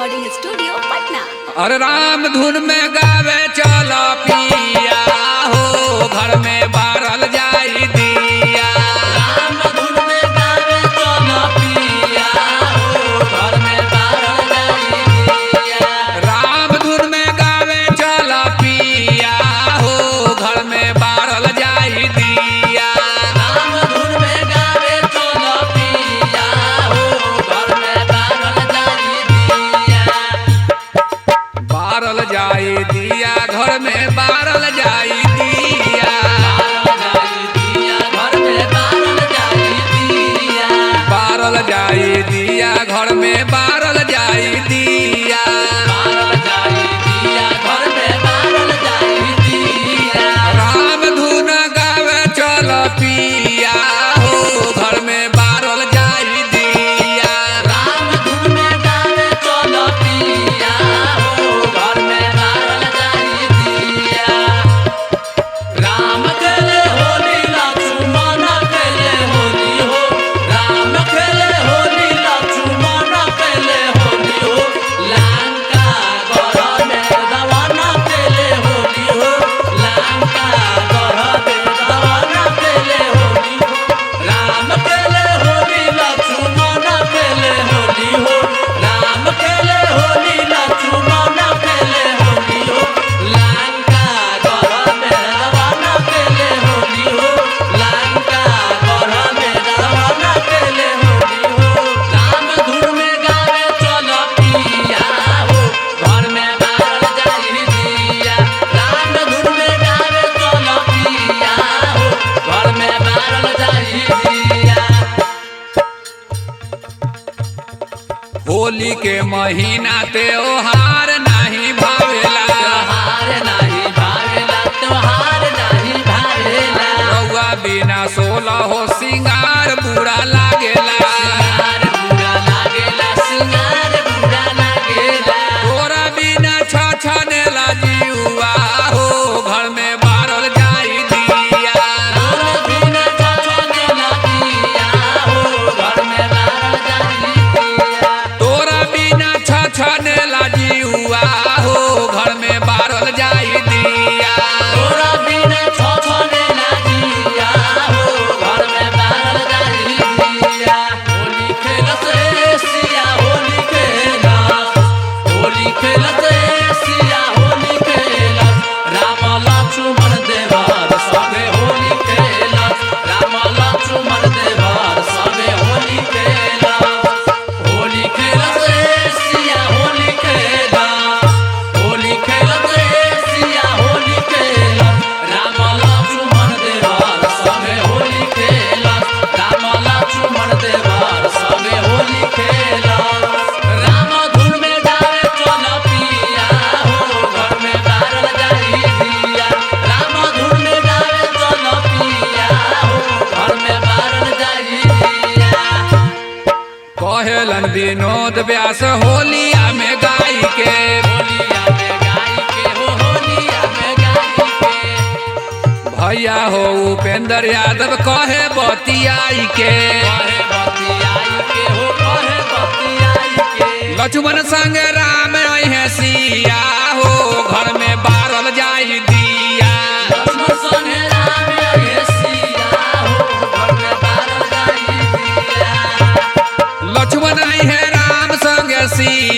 Recording studio Patna. अरे राम धुन में गावे चलो पिया हो, घर में बारल जाई दिया। राम धुन में गावे चलो पिया हो, घर में बारल जाई दिया। राम धुन में गावे चलो पिया हो, घर में बारल जाई दिया। राम धुन में गावे चलो पिया हो, घर में बारल जाई दिया। बारल जाई दिया, घर में बारल जाई दिया। बारल जाई दिया, घर में बारल जाई दिया। राम धुन गावे चलो पिया हो, घर में बारल जाई दिया। राम धुन में गावे चलो पिया हो, घर में बारल जाई दिया। राम खेले होली लक्ष्मण खेले होली हो, राम खेले होली लक्ष्मण खेले होली हो। लंका गढ़ में रावण खेले होली हो, लंका गढ़ में रावण खेले होली हो। राम खेले होली लक्ष्मण खेले होली हो, राम खेले होली लक्ष्मण खेले होली हो। लंका गढ़ में रावण खेले होली हो, लंका गढ़ में रावण खेले होली हो। राम धुन में गावे चलो पिया हो, घर में बारल जाई दिया। राम धुन में गावे चलो पिया हो, घर में बारल जाई दिया। होली के महीना त्योहार नहीं भावेला। त्योहार नहीं भावेला, त्योहार नहीं भावेला। रउआ बिना सोलह हो सिंगार बुरा लागेला। सिंगार बुरा लागेला, सिंगार बुरा लागेला। तोरा बिना छछनेला जीवा हो, घर में बारल जाई दिया। तोरा बिना छछनेला दिया हो, घर में बारल जाई दिया। तोरा बिना छछनेला जीवा हो, घर में बारल जाई दिया। तोरा बिना छछनेला दिया हो, घर में बारल जाई दिया। होली खेलत सिया होली खेलत, होली खेलत सिया होली खेलत। राम लक्ष्मण देवर सबे होली खेलत, राम लक्ष्मण देवर सबे होली खेलत। होली खेलत सिया होली खेलत, होली खेलत सिया होली खेलत। राम लक्ष्मण देवर सबे होली खेलत, राम लक्ष्मण देवर सबे होली खेलत। राम धुन में गावे चलो पिया हो, घर में बारल जाई दिया। राम धुन में गावे चलो पिया हो, घर में बारल जाई दिया। कहेलन विनोद व्यास होलिया में गाई के। होलिया में गाई के हो, होलिया में गाई के। भैया हो उपेंद्र यादव कहे बतियाई के। कहे बतियाई के हो, कहे बतियाई के। लक्ष्मण संग राम अहे सिया हो, घर में बारल जाई दिया। लक्ष्मण संगे राम अहे सिया हो, घर में बारल जाई दिया। लक्ष्मण अहे राम संग सिया